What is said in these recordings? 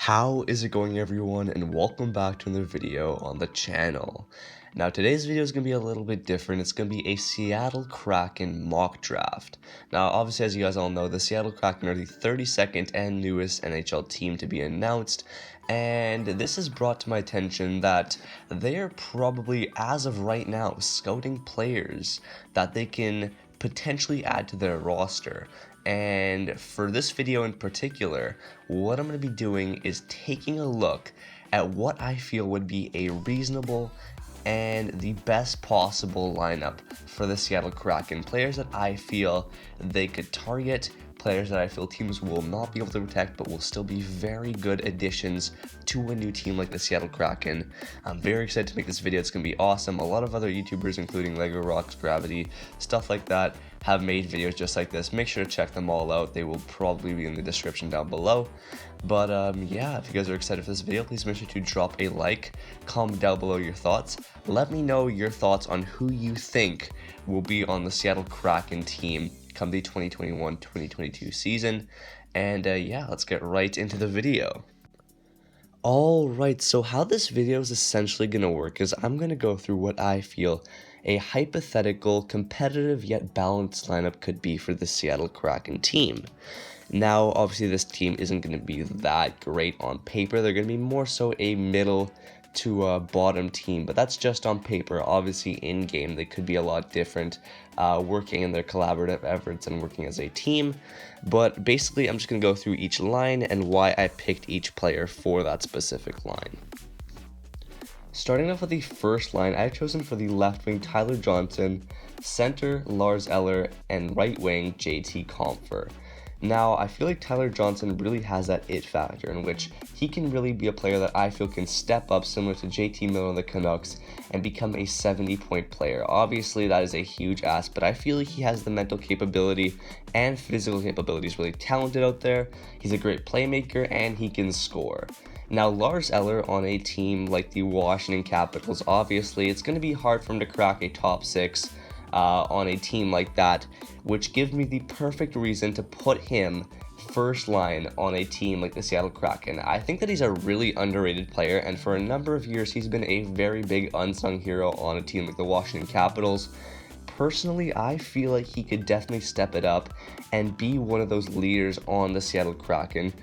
How is it going, everyone, and welcome back to another video on the channel. Now today's video is going to be a little bit different. It's going to be a Seattle Kraken mock draft. Now obviously, as you guys all know, the Seattle Kraken are the 32nd and newest NHL team to be announced, and this has brought to my attention that they are probably, as of right now, scouting players that they can potentially add to their roster. And for this video in particular, what I'm going to be doing is taking a look at what I feel would be a reasonable and the best possible lineup for the Seattle Kraken. Players that I feel they could target, players that I feel teams will not be able to protect but will still be very good additions to a new team like the Seattle Kraken. I'm very excited to make this video. It's going to be awesome. A lot of other YouTubers, including Lego Rocks, Gravity, stuff like that, have made videos just like this. Make sure to check them all out. They will probably be in the description down below. But yeah, if you guys are excited for this video, please make sure to drop a like, comment down below your thoughts. Let me know your thoughts on who you think will be on the Seattle Kraken team come the 2021-2022 season. And yeah, let's get right into the video. Alright, so how this video is essentially going to work is I'm going to go through what I feel a hypothetical, competitive yet balanced lineup could be for the Seattle Kraken team. Now, obviously this team isn't going to be that great on paper. They're going to be more so a middle to a bottom team, but that's just on paper. Obviously in game they could be a lot different, working in their collaborative efforts and working as a team. But basically I'm just going to go through each line and why I picked each player for that specific line. Starting off with the first line, I've chosen for the left wing Tyler Johnson, center Lars Eller, and right wing JT Compher. Now, I feel like Tyler Johnson really has that it factor in which he can really be a player that I feel can step up similar to JT Miller on the Canucks and become a 70-point player. Obviously, that is a huge ask, but I feel like he has the mental capability and physical capability. He's really talented out there. He's a great playmaker and he can score. Now, Lars Eller on a team like the Washington Capitals, obviously, it's going to be hard for him to crack a top six on a team like that, which gives me the perfect reason to put him first line on a team like the Seattle Kraken. I think that he's a really underrated player, and for a number of years, he's been a very big unsung hero on a team like the Washington Capitals. Personally, I feel like he could definitely step it up and be one of those leaders on the Seattle Kraken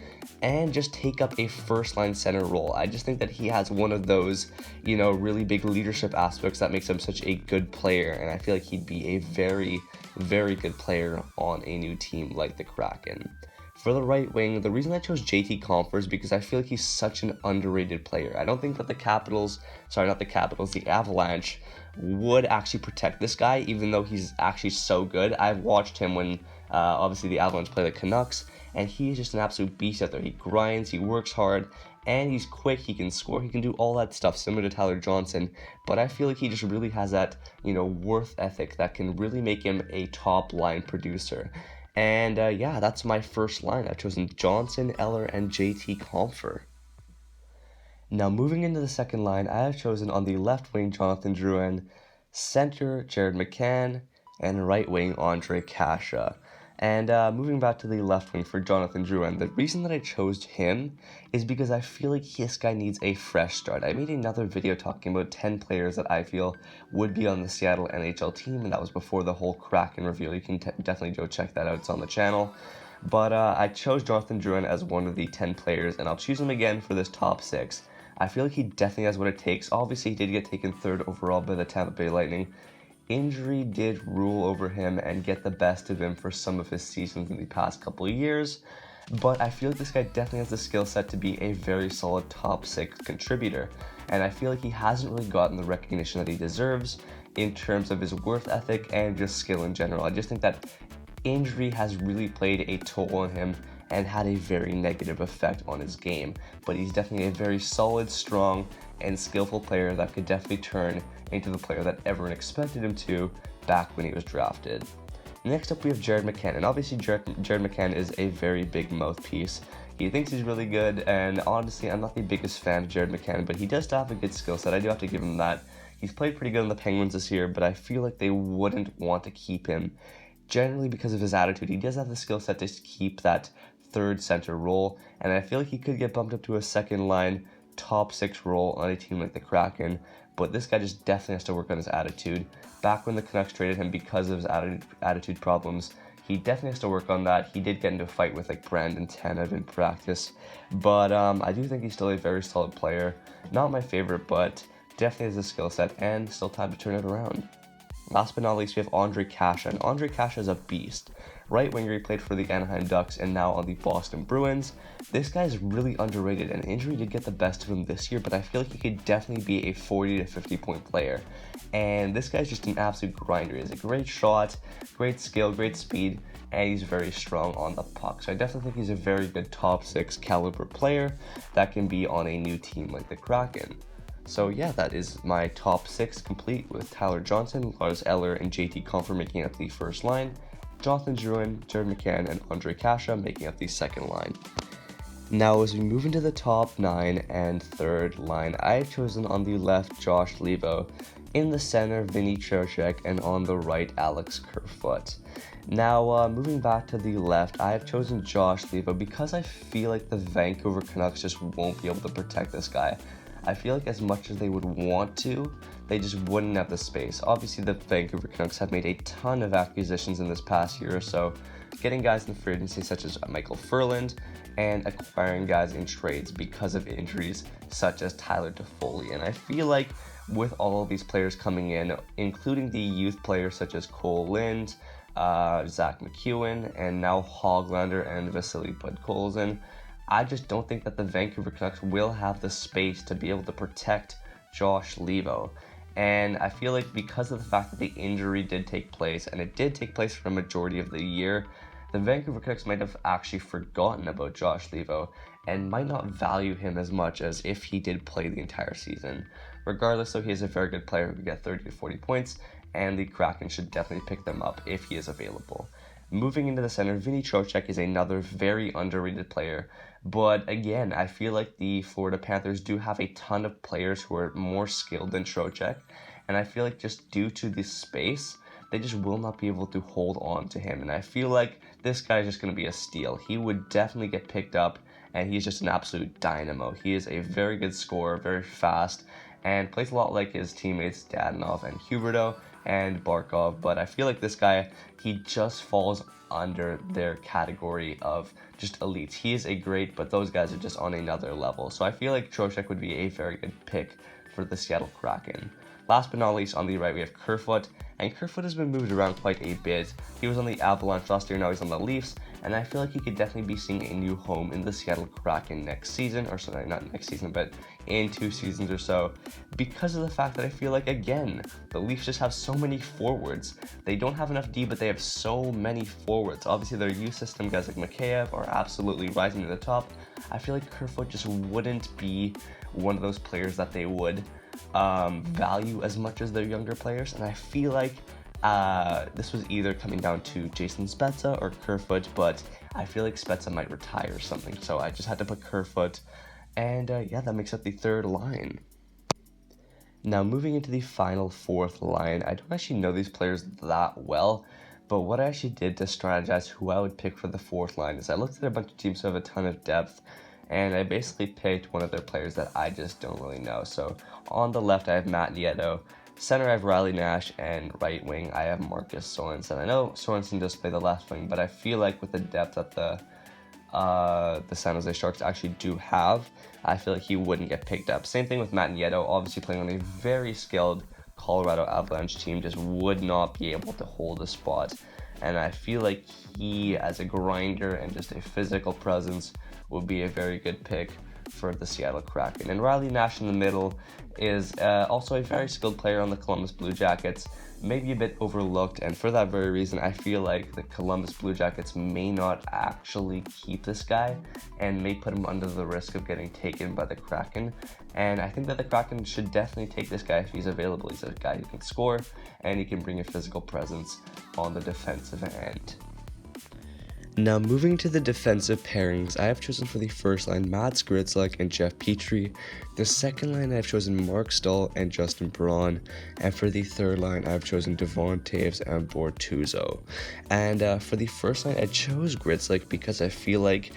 and just take up a first-line center role. I just think that he has one of those, really big leadership aspects that makes him such a good player, and I feel like he'd be a very, very good player on a new team like the Kraken. For the right wing, the reason I chose JT Compher is because I feel like he's such an underrated player. I don't think that the Avalanche would actually protect this guy, even though he's actually so good. I've watched him when obviously the Avalanche play the Canucks, and he's just an absolute beast out there. He grinds, he works hard, and he's quick, he can score, he can do all that stuff similar to Tyler Johnson, but I feel like he just really has that, worth ethic that can really make him a top line producer. And yeah, that's my first line. I've chosen Johnson, Eller, and JT Compher. Now moving into the second line, I have chosen on the left wing Jonathan Drouin, center Jared McCann, and right wing Andre Kasha. And moving back to the left wing for Jonathan Drouin, the reason that I chose him is because I feel like this guy needs a fresh start. I made another video talking about 10 players that I feel would be on the Seattle NHL team, and that was before the whole Kraken reveal. You can definitely go check that out. It's on the channel. But I chose Jonathan Drouin as one of the 10 players, and I'll choose him again for this top 6. I feel like he definitely has what it takes. Obviously, he did get taken 3rd overall by the Tampa Bay Lightning. Injury did rule over him and get the best of him for some of his seasons in the past couple of years, but I feel like this guy definitely has the skill set to be a very solid top 6 contributor, and I feel like he hasn't really gotten the recognition that he deserves in terms of his worth ethic and just skill in general. I just think that injury has really played a toll on him and had a very negative effect on his game, but he's definitely a very solid, strong, and skillful player that could definitely turn into the player that everyone expected him to back when he was drafted. Next up we have Jared McCann, and obviously Jared McCann is a very big mouthpiece. He thinks he's really good, and honestly I'm not the biggest fan of Jared McCann, but he does have a good skill set. I do have to give him that. He's played pretty good on the Penguins this year, but I feel like they wouldn't want to keep him generally because of his attitude. He does have the skill set to keep that third center role, and I feel like he could get bumped up to a second line top 6 role on a team like the Kraken, but this guy just definitely has to work on his attitude. Back when the Canucks traded him because of his attitude problems, he definitely has to work on that. He did get into a fight with like Brandon Tanev in practice, but I do think he's still a very solid player. Not my favorite, but definitely has a skill set and still time to turn it around. Last but not least, we have Ondrej Kase, and Ondrej Kase is a beast. Right winger, he played for the Anaheim Ducks and now on the Boston Bruins. This guy is really underrated, and injury did get the best of him this year, but I feel like he could definitely be a 40 to 50 point player. And this guy's just an absolute grinder. He has a great shot, great skill, great speed, and he's very strong on the puck. So I definitely think he's a very good top 6 caliber player that can be on a new team like the Kraken. So yeah, that is my top 6 complete, with Tyler Johnson, Lars Eller, and JT Compher making up the first line, Jonathan Drouin, Jared McCann, and Ondrej Kase making up the second line. Now, as we move into the top 9 and third line, I've chosen on the left Josh Leivo, in the center Vinny Trocheck, and on the right Alex Kerfoot. Now, moving back to the left, I have chosen Josh Leivo because I feel like the Vancouver Canucks just won't be able to protect this guy. I feel like as much as they would want to, they just wouldn't have the space. Obviously, the Vancouver Canucks have made a ton of acquisitions in this past year or so, getting guys in free agency such as Michael Furland, and acquiring guys in trades because of injuries such as Tyler Toffoli. And I feel like with all of these players coming in, including the youth players such as Cole Lind, Zach McEwen, and now Hoglander and Vasily Podkolzin, I just don't think that the Vancouver Canucks will have the space to be able to protect Josh Leivo. And I feel like because of the fact that the injury did take place, and it did take place for a majority of the year, the Vancouver Canucks might have actually forgotten about Josh Leivo and might not value him as much as if he did play the entire season. Regardless, though, he is a very good player who could get 30 to 40 points, and the Kraken should definitely pick them up if he is available. Moving into the center, Vinny Trocheck is another very underrated player. But again, I feel like the Florida Panthers do have a ton of players who are more skilled than Trocheck. And I feel like just due to the space, they just will not be able to hold on to him. And I feel like this guy is just going to be a steal. He would definitely get picked up, and he's just an absolute dynamo. He is a very good scorer, very fast, and plays a lot like his teammates Dadonov and Huberdeau and Barkov, but I feel like this guy, he just falls under their category of just elites. He is a great, but those guys are just on another level. So I feel like Trocheck would be a very good pick for the Seattle Kraken. Last but not least, on the right, we have Kerfoot, and Kerfoot has been moved around quite a bit. He was on the Avalanche last year, now he's on the Leafs, and I feel like he could definitely be seeing a new home in the Seattle Kraken next season, or sorry, not next season, but in 2 seasons or so, because of the fact that I feel like, again, the Leafs just have so many forwards. They don't have enough D, but they have so many forwards. Obviously, their youth system, guys like Mikheyev, are absolutely rising to the top. I feel like Kerfoot just wouldn't be one of those players that they would value as much as their younger players, and I feel like this was either coming down to Jason Spezza or Kerfoot, but I feel like Spezza might retire or something, so I just had to put Kerfoot, and yeah, that makes up the third line. Now, moving into the final fourth line, I don't actually know these players that well, but what I actually did to strategize who I would pick for the fourth line is I looked at a bunch of teams who have a ton of depth, and I basically picked one of their players that I just don't really know. So on the left, I have Matt Nieto. Center, I have Riley Nash, and right wing, I have Marcus Sorensen. I know Sorensen does play the left wing, but I feel like with the depth that the San Jose Sharks actually do have, I feel like he wouldn't get picked up. Same thing with Matt Nieto, obviously playing on a very skilled Colorado Avalanche team, just would not be able to hold a spot. And I feel like he, as a grinder and just a physical presence, would be a very good pick for the Seattle Kraken. And Riley Nash in the middle is also a very skilled player on the Columbus Blue Jackets, maybe a bit overlooked, and for that very reason, I feel like the Columbus Blue Jackets may not actually keep this guy and may put him under the risk of getting taken by the Kraken. And I think that the Kraken should definitely take this guy if he's available. He's a guy who can score, and he can bring a physical presence on the defensive end. Now moving to the defensive pairings, I have chosen for the first line Mats Grzelcyk and Jeff Petrie. The second line I have chosen Mark Stahl and Justin Braun, and for the third line I have chosen Devon Toews and Bortuzzo. And for the first line I chose Grzelcyk because I feel like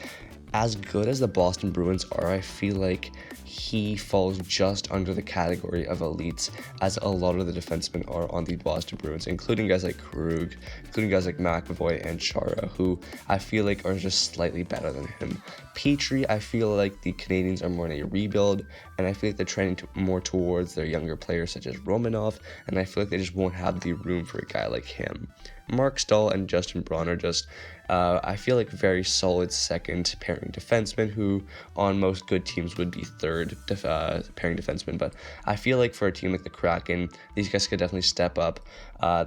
as good as the Boston Bruins are, I feel like he falls just under the category of elites, as a lot of the defensemen are on the Boston Bruins, including guys like Krug, including guys like McAvoy and Chara, who I feel like are just slightly better than him. Petrie, I feel like the Canadians are more in a rebuild, and I feel like they're trending more towards their younger players such as Romanov, and I feel like they just won't have the room for a guy like him. Mark Stahl and Justin Braun are just, I feel like, very solid second pairing defensemen who on most good teams would be third pairing defensemen, but I feel like for a team like the Kraken, these guys could definitely step up.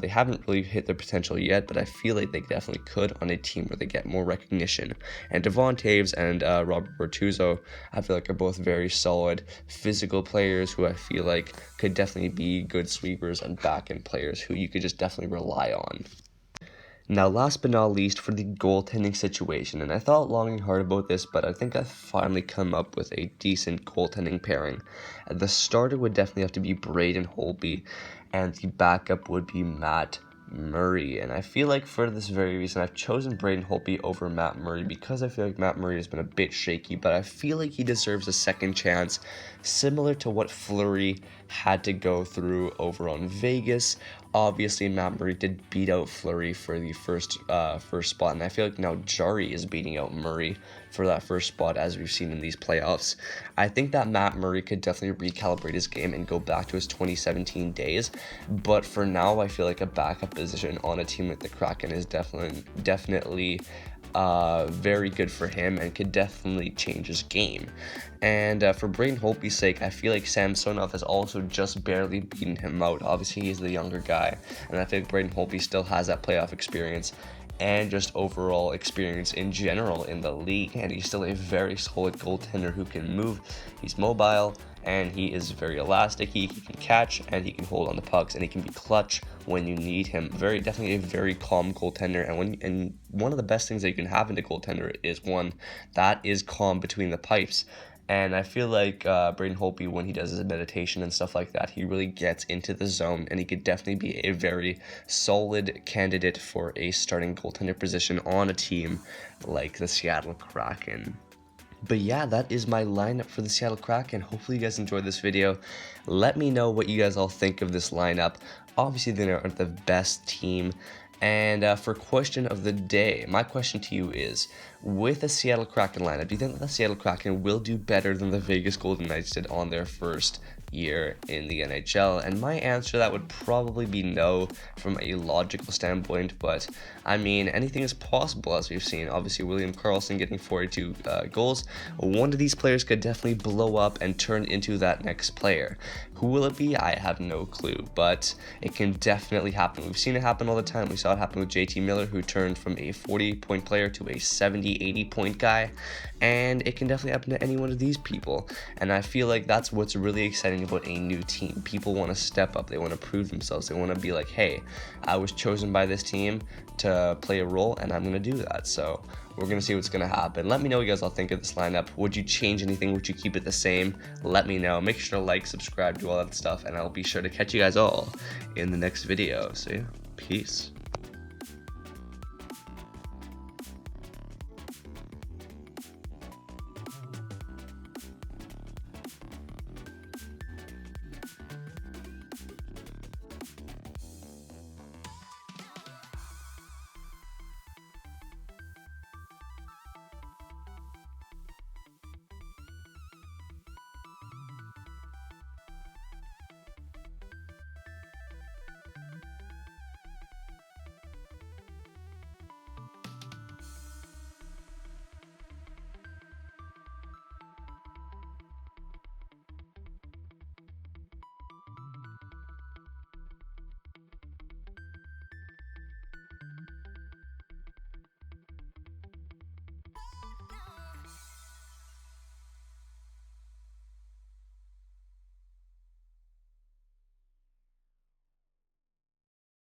They haven't really hit their potential yet, but I feel like they definitely could on a team where they get more recognition. And Devon Toews and Robert Bortuzzo, I feel like, are both very solid physical players who I feel like could definitely be good sweepers and back-end players who you could just definitely rely on. Now, last but not least, for the goaltending situation, and I thought long and hard about this, but I think I've finally come up with a decent goaltending pairing. The starter would definitely have to be Braden Holtby, and the backup would be Matt Murray. And I feel like for this very reason, I've chosen Braden Holtby over Matt Murray because I feel like Matt Murray has been a bit shaky, but I feel like he deserves a second chance, similar to what Fleury had to go through over on Vegas. Obviously, Matt Murray did beat out Fleury for the first spot, and I feel like now Jarry is beating out Murray for that first spot, as we've seen in these playoffs. I think that Matt Murray could definitely recalibrate his game and go back to his 2017 days, but for now, I feel like a backup position on a team like the Kraken is definitely very good for him and could definitely change his game. And for Braden Holtby's sake, I feel like Samsonov has also just barely beaten him out. Obviously, he's the younger guy, and I feel like Braden Holtby still has that playoff experience and just overall experience in general in the league, and he's still a very solid goaltender who can move. He's mobile, and he is very elastic. He can catch, and he can hold on the pucks, and he can be clutch when you need him. Definitely a very calm goaltender, and one of the best things that you can have in a goaltender is one that is calm between the pipes. And I feel like Braden Holtby, when he does his meditation and stuff like that, he really gets into the zone, and he could definitely be a very solid candidate for a starting goaltender position on a team like the Seattle Kraken. But yeah, that is my lineup for the Seattle Kraken. Hopefully you guys enjoyed this video. Let me know what you guys all think of this lineup. Obviously, they aren't the best team. And for question of the day, my question to you is, with the Seattle Kraken lineup, do you think that the Seattle Kraken will do better than the Vegas Golden Knights did on their first year in the NHL? And my answer to that would probably be no from a logical standpoint, but I mean, anything is possible, as we've seen. Obviously, William Karlsson getting 42 goals. One of these players could definitely blow up and turn into that next player. Who will it be? I have no clue, but it can definitely happen. We've seen it happen all the time. We saw it happen with JT Miller, who turned from a 40-point player to a 70, 80-point guy, and it can definitely happen to any one of these people. And I feel like that's what's really exciting about a new team. People want to step up. They want to prove themselves. They want to be like, hey, I was chosen by this team to play a role, and I'm going to do that. So we're going to see what's going to happen. Let me know what you guys all think of this lineup. Would you change anything? Would you keep it the same? Let me know. Make sure to like, subscribe, do all that stuff, and I'll be sure to catch you guys all in the next video. So yeah, peace.